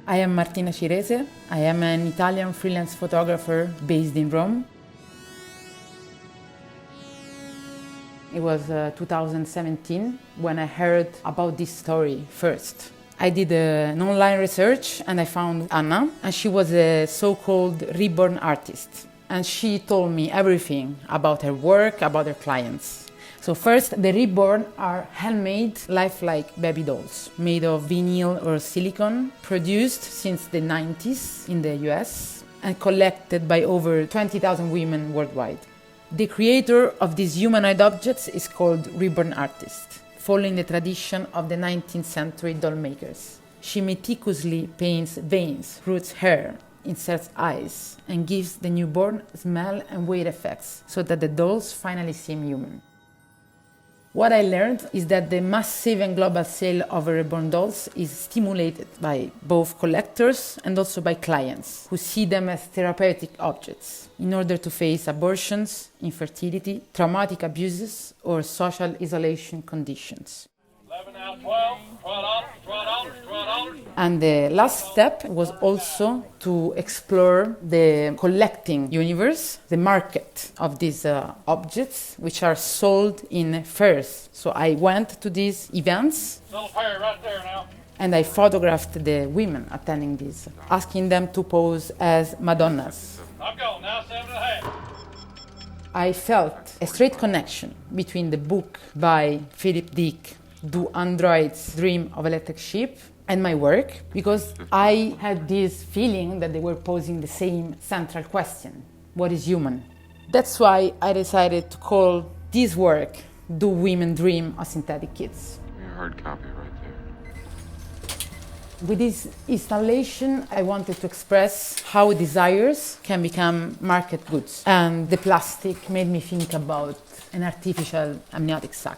I am Martina Cirese. I am an Italian freelance photographer based in Rome. It was 2017 when I heard about this story first. I did an online research and I found Anna, and she was a so-called reborn artist. And she told me everything about her work, about her clients. So first, the reborn are handmade, lifelike baby dolls made of vinyl or silicone, produced since the 90s in the US and collected by over 20,000 women worldwide. The creator of these humanoid objects is called reborn artist, following the tradition of the 19th century doll makers. She meticulously paints veins, roots hair, inserts eyes, and gives the newborn smell and weight effects so that the dolls finally seem human. What I learned is that the massive and global sale of reborn dolls is stimulated by both collectors and also by clients who see them as therapeutic objects in order to face abortions, infertility, traumatic abuses, or social isolation conditions. 11 out, 12, $12, $12. And the last step was also to explore the collecting universe, the market of these objects, which are sold in fairs. So I went to these events. Little pair right there now. And I photographed the women attending these, asking them to pose as Madonnas. I'm going now, 7.5. I felt a straight connection between the book by Philip Dick, Do Androids Dream of Electric Sheep, and my work, because I had this feeling that they were posing the same central question: what is human? That's why I decided to call this work Do Women Dream of Synthetic Kids? Your hard copy right there. With this installation, I wanted to express how desires can become market goods. And the plastic made me think about an artificial amniotic sac.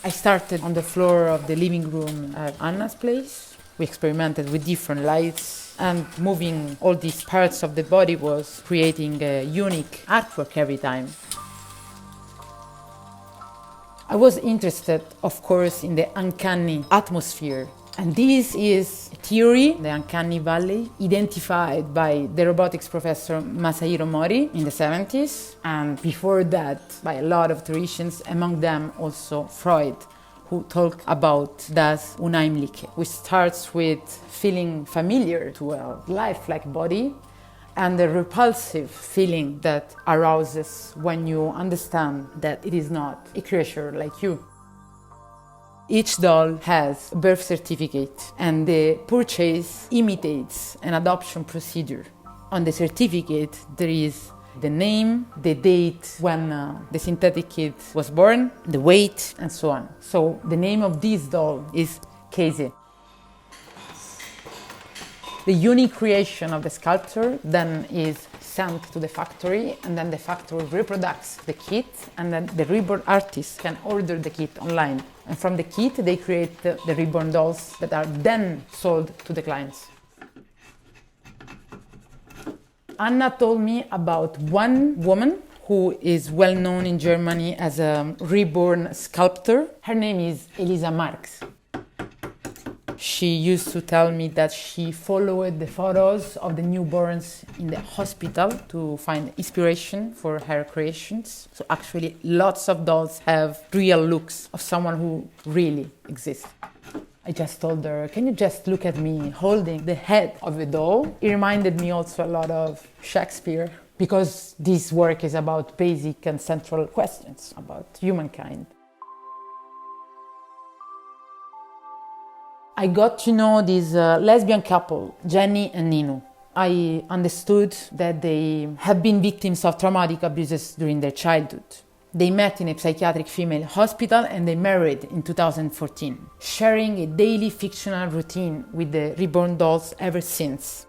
I started on the floor of the living room at Anna's place. We experimented with different lights, and moving all these parts of the body was creating a unique artwork every time. I was interested, of course, in the uncanny atmosphere. And this is a theory, the uncanny valley, identified by the robotics professor Masahiro Mori in the 70s, and before that by a lot of theoricians, among them also Freud, who talk about das Unheimliche, which starts with feeling familiar to a lifelike body and the repulsive feeling that arouses when you understand that it is not a creature like you. Each doll has a birth certificate, and the purchase imitates an adoption procedure. On the certificate, there is the name, the date when the synthetic kid was born, the weight, and so on. So the name of this doll is Casey. The unique creation of the sculptor then is sent to the factory, and then the factory reproduces the kit, and then the reborn artist can order the kit online. And from the kit, they create the reborn dolls that are then sold to the clients. Anna told me about one woman who is well known in Germany as a reborn sculptor. Her name is Elisa Marx. She used to tell me that she followed the photos of the newborns in the hospital to find inspiration for her creations. So actually, lots of dolls have real looks of someone who really exists. I just told her, can you just look at me holding the head of a doll? It reminded me also a lot of Shakespeare, because this work is about basic and central questions about humankind. I got to know this lesbian couple, Jenny and Ninu. I understood that they have been victims of traumatic abuses during their childhood. They met in a psychiatric female hospital and they married in 2014, sharing a daily fictional routine with the reborn dolls ever since.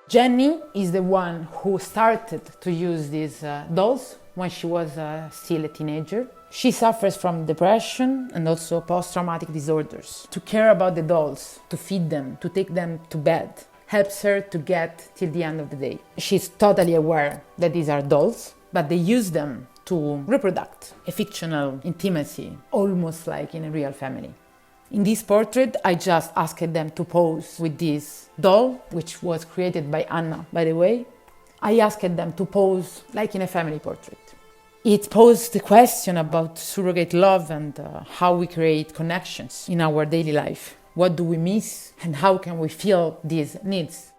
Jenny is the one who started to use these dolls when she was still a teenager. She suffers from depression and also post-traumatic disorders. To care about the dolls, to feed them, to take them to bed, helps her to get till the end of the day. She's totally aware that these are dolls, but they use them to reproduce a fictional intimacy, almost like in a real family. In this portrait, I just asked them to pose with this doll, which was created by Anna, by the way. I asked them to pose like in a family portrait. It posed the question about surrogate love and how we create connections in our daily life. What do we miss and how can we fill these needs?